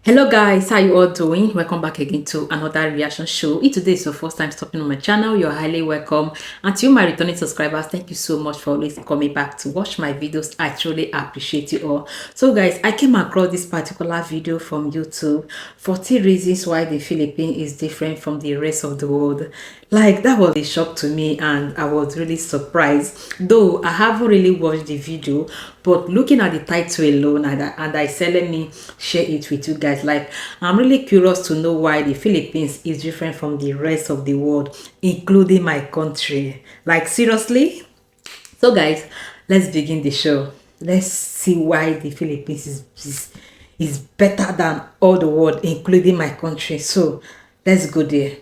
Hello guys, how you all doing? Welcome back again to another reaction show. If today is your first time stopping on my channel, you're highly welcome. And to you, my returning subscribers, thank you so much for always coming back to watch my videos. I truly appreciate you all. So guys, I came across this particular video from YouTube, 40 reasons why the Philippines is different from the rest of the world. Like, that was a shock to me and I was really surprised. Though I haven't really watched the video, but looking at the title alone, and I said let me share it with you guys. Like, I'm really curious to know why the Philippines is different from the rest of the world, including my country. Like, seriously. So guys, let's begin the show. Let's see why the Philippines is better than all the world, including my country. So let's go there.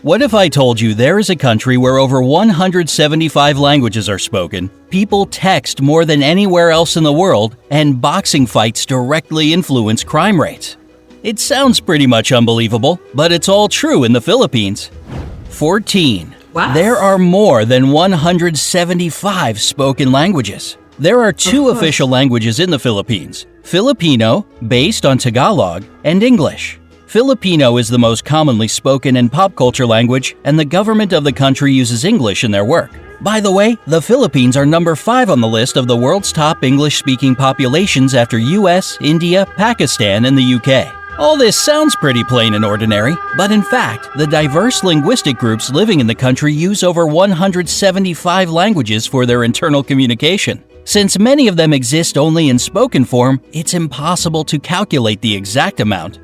What if I told you there is a country where over 175 languages are spoken, people text more than anywhere else in the world, and boxing fights directly influence crime rates? It sounds pretty much unbelievable, but it's all true in the Philippines. 14. What? There are more than 175 spoken languages. There are two official languages in the Philippines: Filipino, based on Tagalog, and English. Filipino is the most commonly spoken and pop culture language, and the government of the country uses English in their work. By the way, the Philippines are number 5 on the list of the world's top English-speaking populations after US, India, Pakistan, and the UK. All this sounds pretty plain and ordinary, but in fact, the diverse linguistic groups living in the country use over 175 languages for their internal communication. Since many of them exist only in spoken form, it's impossible to calculate the exact amount.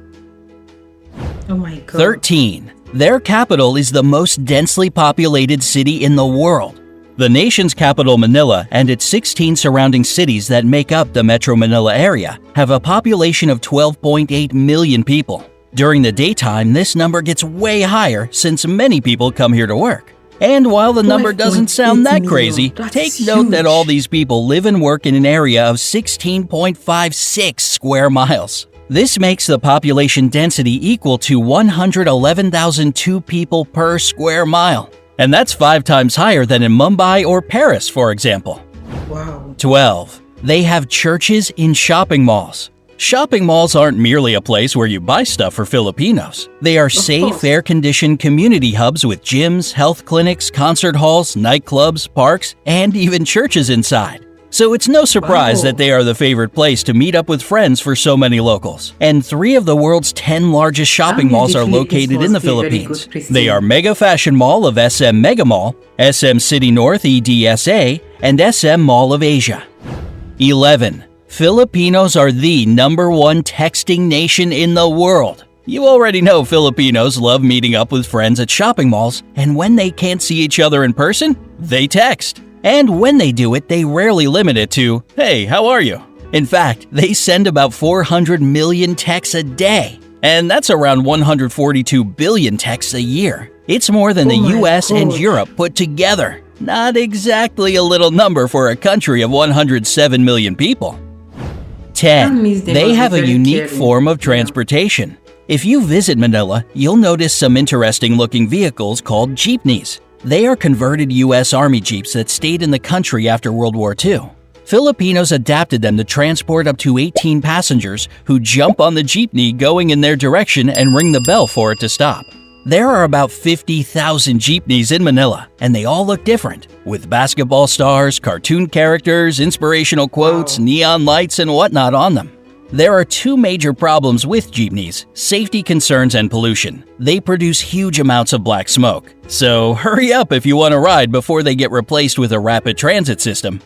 Oh my god. 13. Their capital is the most densely populated city in the world. The nation's capital, Manila, and its 16 surrounding cities that make up the Metro Manila area have a population of 12.8 million people. During the daytime, this number gets way higher since many people come here to work. And while the number doesn't sound that crazy, take note that all these people live and work in an area of 16.56 square miles. This makes the population density equal to 111,002 people per square mile. And that's 5 times higher than in Mumbai or Paris, for example. Wow. 12. They have churches in shopping malls. Shopping malls aren't merely a place where you buy stuff for Filipinos. They are safe, air-conditioned community hubs with gyms, health clinics, concert halls, nightclubs, parks, and even churches inside. So it's no surprise that they are the favorite place to meet up with friends for so many locals. And 3 of the world's 10 largest shopping malls are located in the Philippines. They are Mega Fashion Mall of SM Mega Mall, SM City North EDSA, and SM Mall of Asia. 11. Filipinos are the #1 texting nation in the world. You already know Filipinos love meeting up with friends at shopping malls, and when they can't see each other in person, they text. And when they do it, they rarely limit it to, "Hey, how are you?" In fact, they send about 400 million texts a day. And that's around 142 billion texts a year. It's more than the US and Europe put together. Not exactly a little number for a country of 107 million people. 10. They have a unique form of transportation. If you visit Manila, you'll notice some interesting looking vehicles called jeepneys. They are converted US Army Jeeps that stayed in the country after World War II. Filipinos adapted them to transport up to 18 passengers who jump on the jeepney going in their direction and ring the bell for it to stop. There are about 50,000 jeepneys in Manila, and they all look different, with basketball stars, cartoon characters, inspirational quotes, neon lights, and whatnot on them. There are 2 major problems with jeepneys: safety concerns and pollution. They produce huge amounts of black smoke. So hurry up if you want to ride before they get replaced with a rapid transit system.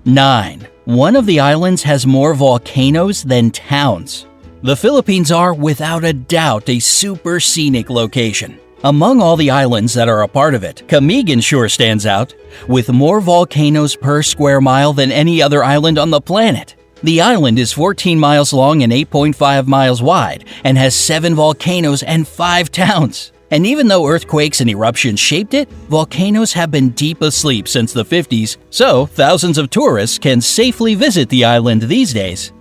9. One of the islands has more volcanoes than towns. The Philippines are, without a doubt, a super scenic location. Among all the islands that are a part of it, Camigan sure stands out, with more volcanoes per square mile than any other island on the planet. The island is 14 miles long and 8.5 miles wide, and has 7 volcanoes and 5 towns. And even though earthquakes and eruptions shaped it, volcanoes have been deep asleep since the 50s, so thousands of tourists can safely visit the island these days.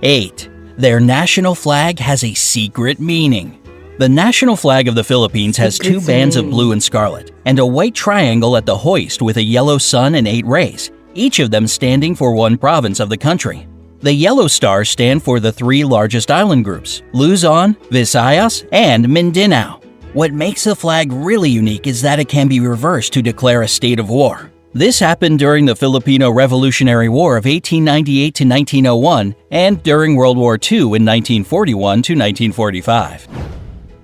8. Their national flag has a secret meaning. The national flag of the Philippines has two bands of blue and scarlet, and a white triangle at the hoist with a yellow sun and 8 rays, each of them standing for one province of the country. The yellow stars stand for the 3 largest island groups, Luzon, Visayas, and Mindanao. What makes the flag really unique is that it can be reversed to declare a state of war. This happened during the Filipino Revolutionary War of 1898 to 1901 and during World War II in 1941 to 1945.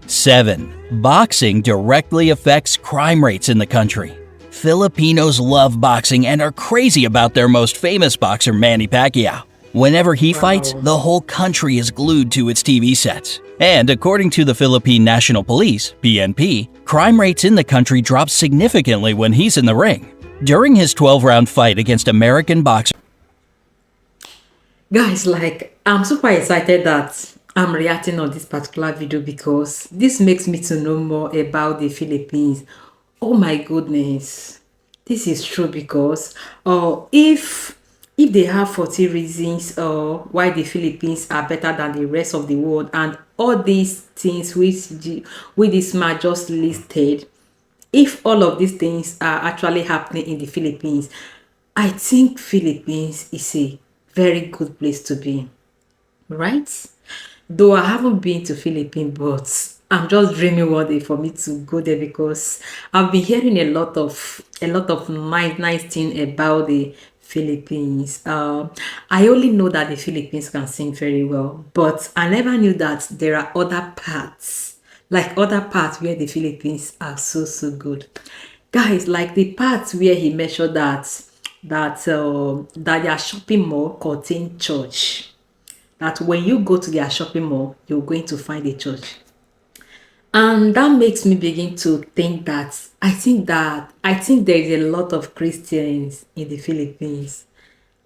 7. Boxing directly affects crime rates in the country. Filipinos love boxing and are crazy about their most famous boxer, Manny Pacquiao. Whenever he fights, the whole country is glued to its TV sets. And according to the Philippine National Police, PNP, crime rates in the country drop significantly when he's in the ring. During his 12-round fight against American boxer... Guys, I'm super excited that I'm reacting on this particular video because this makes me to know more about the Philippines. Oh my goodness, this is true because if they have 40 reasons why the Philippines are better than the rest of the world and all these things which this man just listed, if all of these things are actually happening in the Philippines, I think Philippines is a very good place to be, right? Though I haven't been to Philippines, but I'm just dreaming one day for me to go there because I've been hearing a lot of nice things about the Philippines. I only know that the Philippines can sing very well, but I never knew that there are other parts, where the Philippines are so good. Guys, like the parts where he mentioned that their shopping mall contain church. That when you go to their shopping mall, you're going to find a church. And that makes me begin to think that I think there is a lot of Christians in the Philippines.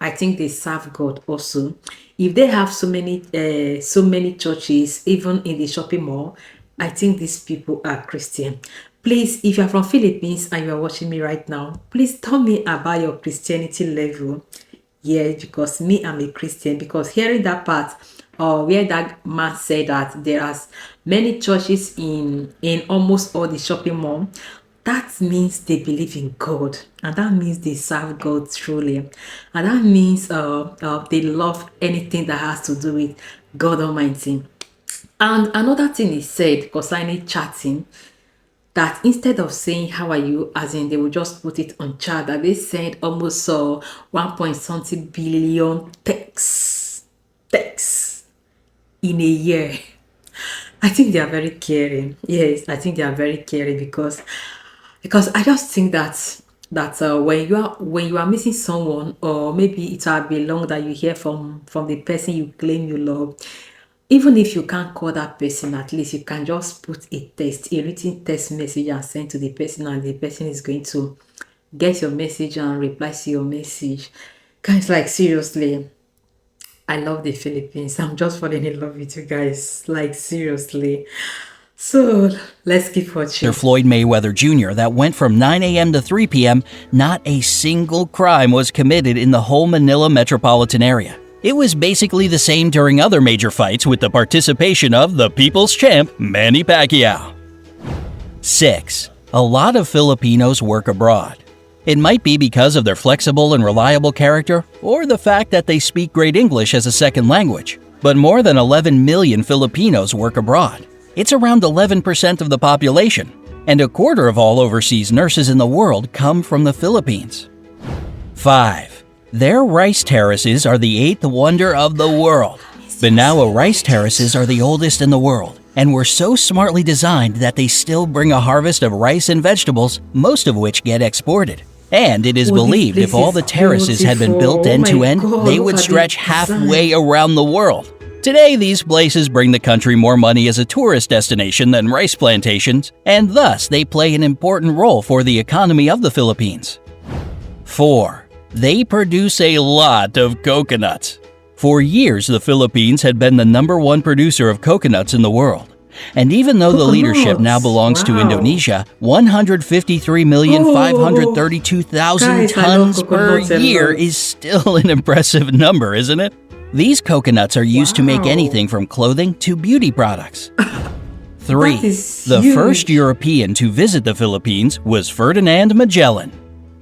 I think they serve God also. If they have so many churches, even in the shopping mall, I think these people are Christian. Please, if you're from Philippines and you're watching me right now, please tell me about your Christianity level. Yeah, because me, I'm a Christian. Because hearing that part, where that man said that there are many churches in almost all the shopping mall, that means they believe in God, and that means they serve God truly, and that means they love anything that has to do with God Almighty. And another thing he said concerning chatting, that instead of saying how are you, as in they will just put it on chat, that they send almost 1 point something billion texts in a year. I think they are very caring. Yes, I think they are very caring because I just think that when you are missing someone, or maybe it will be long that you hear from the person you claim you love. Even if you can't call that person, at least you can just put a written text message and send to the person, and the person is going to get your message and reply to your message. Guys, like seriously, I love the Philippines. I'm just falling in love with you guys. Like seriously. So let's keep watching. Floyd Mayweather Jr. that went from 9 a.m. to 3 p.m., not a single crime was committed in the whole Manila metropolitan area. It was basically the same during other major fights with the participation of the people's champ, Manny Pacquiao. 6. A lot of Filipinos work abroad. It might be because of their flexible and reliable character, or the fact that they speak great English as a second language. But more than 11 million Filipinos work abroad. It's around 11% of the population, and a quarter of all overseas nurses in the world come from the Philippines. 5. Their rice terraces are the 8th wonder of the world. Banawa rice terraces are the oldest in the world, and were so smartly designed that they still bring a harvest of rice and vegetables, most of which get exported. And it is believed if all the terraces had been built end to end, they would stretch halfway around the world. Today, these places bring the country more money as a tourist destination than rice plantations, and thus they play an important role for the economy of the Philippines. 4. They produce a lot of coconuts. For years, the Philippines had been the #1 producer of coconuts in the world. And even though the leadership now belongs to Indonesia, 153,532,000 tons per year is still an impressive number, isn't it? These coconuts are used to make anything from clothing to beauty products. That 3. is The first huge. European to visit the Philippines was Ferdinand Magellan.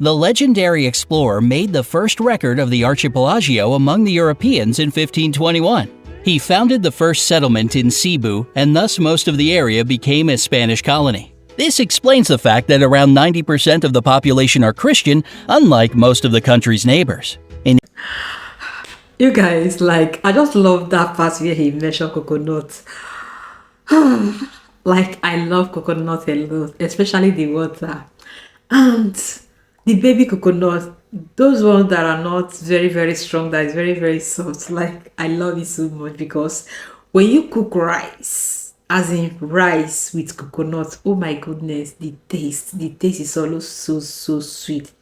The legendary explorer made the first record of the archipelago among the Europeans in 1521. He founded the first settlement in Cebu, and thus most of the area became a Spanish colony. This explains the fact that around 90% of the population are Christian, unlike most of the country's neighbors. In You guys, like, I just love that part where he mentioned coconut. Like, I love coconut a lot, especially the water. And the baby coconut, those ones that are not very, very strong, that is very, very soft. Like, I love it so much because when you cook rice, as in rice with coconut, oh my goodness, the taste is always so, so sweet.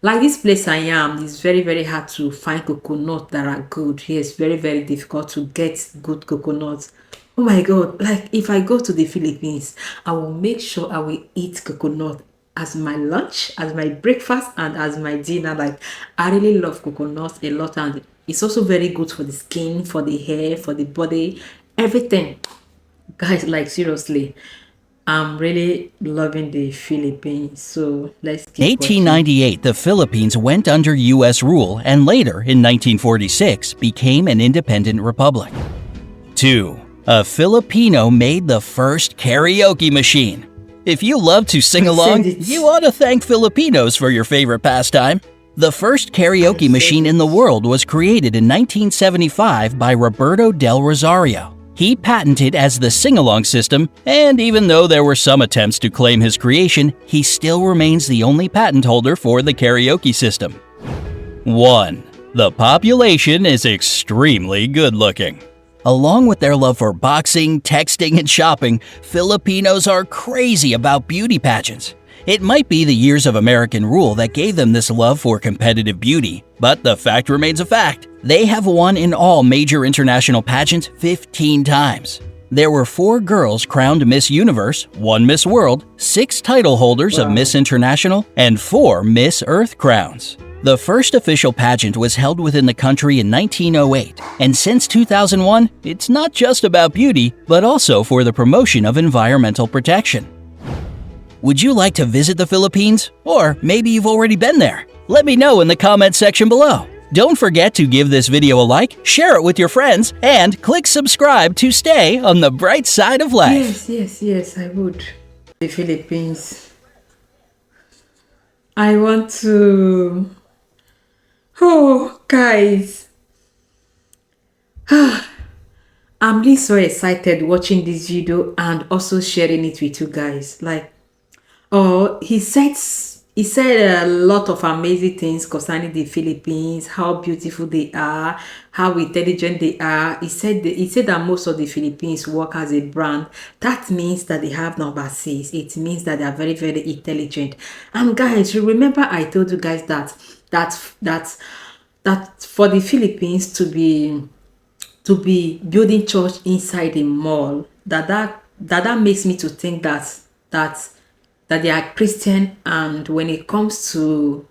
Like this place I am, it's very, very hard to find coconut that are good. Here it's very, very difficult to get good coconuts. Oh my god, like if I go to the Philippines, I will make sure I will eat coconut as my lunch, as my breakfast, and as my dinner. Like I really love coconut a lot, and it's also very good for the skin, for the hair, for the body, everything. Guys, like seriously, I'm really loving the Philippines. So let's keep watching. 1898, the Philippines went under U.S. rule and later, in 1946, became an independent republic. 2. A Filipino made the first karaoke machine. If you love to sing I along, said it. you ought to thank Filipinos for your favorite pastime. The first karaoke said machine in it. the world was created in 1975 by Roberto del Rosario. He patented as the sing-along system, and even though there were some attempts to claim his creation, he still remains the only patent holder for the karaoke system. 1. The population is extremely good-looking. Along with their love for boxing, texting, and shopping, Filipinos are crazy about beauty pageants. It might be the years of American rule that gave them this love for competitive beauty, but the fact remains a fact. They have won in all major international pageants 15 times. There were 4 girls crowned Miss Universe, 1 Miss World, 6 title holders of Wow. Miss International, and 4 Miss Earth crowns. The first official pageant was held within the country in 1908, and since 2001, it's not just about beauty, but also for the promotion of environmental protection. Would you like to visit the Philippines? Or maybe you've already been there? Let me know in the comment section below. Don't forget to give this video a like, share it with your friends, and click subscribe to stay on the bright side of life. Yes, I would. The Philippines. I want to. Oh, guys. I'm really so excited watching this video and also sharing it with you guys. Like, oh, he said a lot of amazing things concerning the Philippines, how beautiful they are, how intelligent they are. He said that most of the Philippines work as a brand. That means that they have number 6. It means that they are very, very intelligent. And guys, you remember I told you guys that for the Philippines to be building church inside a mall, that makes me to think that they are Christian, and when it comes to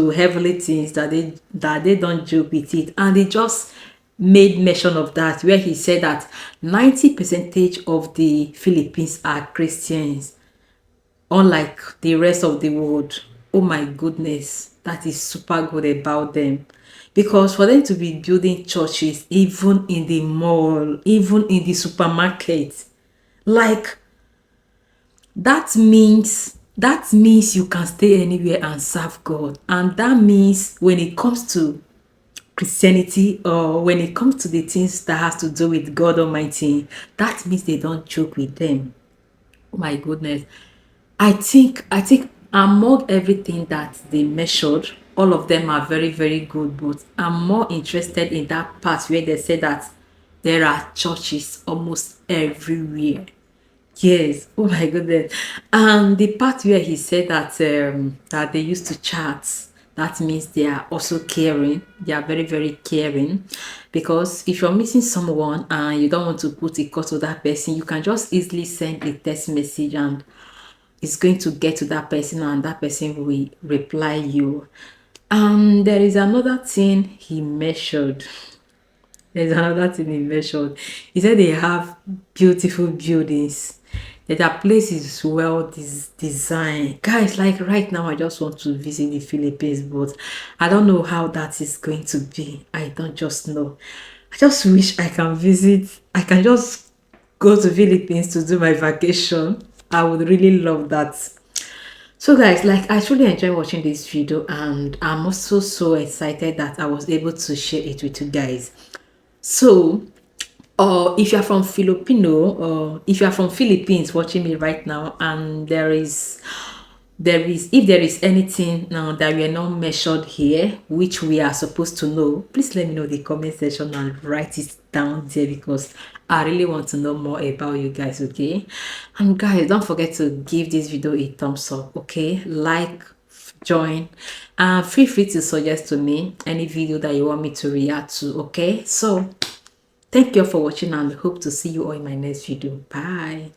heavenly things, that they don't joke with it. And he just made mention of that, where he said that 90% of the Philippines are Christians, unlike the rest of the world. Oh my goodness, that is super good about them. Because for them to be building churches, even in the mall, even in the supermarket, like that means you can stay anywhere and serve God. And that means when it comes to Christianity, or when it comes to the things that has to do with God Almighty, that means they don't joke with them. Oh my goodness. I think among everything that they measured, all of them are very, very good, but I'm more interested in that part where they say that there are churches almost everywhere. Yes, oh my goodness. And the part where he said that they used to chat, that means they are also caring. They are very, very caring. Because if you're missing someone and you don't want to put a call to that person, you can just easily send a text message, and it's going to get to that person, and that person will reply you. And there is another thing he measured. There's another thing he mentioned. He said they have beautiful buildings. That their place is well designed. Guys, like right now, I just want to visit the Philippines, but I don't know how that is going to be. I don't just know. I just wish I can visit. I can just go to Philippines to do my vacation. I would really love that. So guys, like I truly enjoy watching this video and I'm also so excited that I was able to share it with you guys. So, or if you're from Filipino or if you're from Philippines watching me right now and there is if there is anything now that we are not measured here which we are supposed to know, please let me know in the comment section and write it down there because I really want to know more about you guys. Okay, and guys, don't forget to give this video a thumbs up. Okay, like, join, and feel free to suggest to me any video that you want me to react to. Okay, so thank you for watching and hope to see you all in my next video. Bye.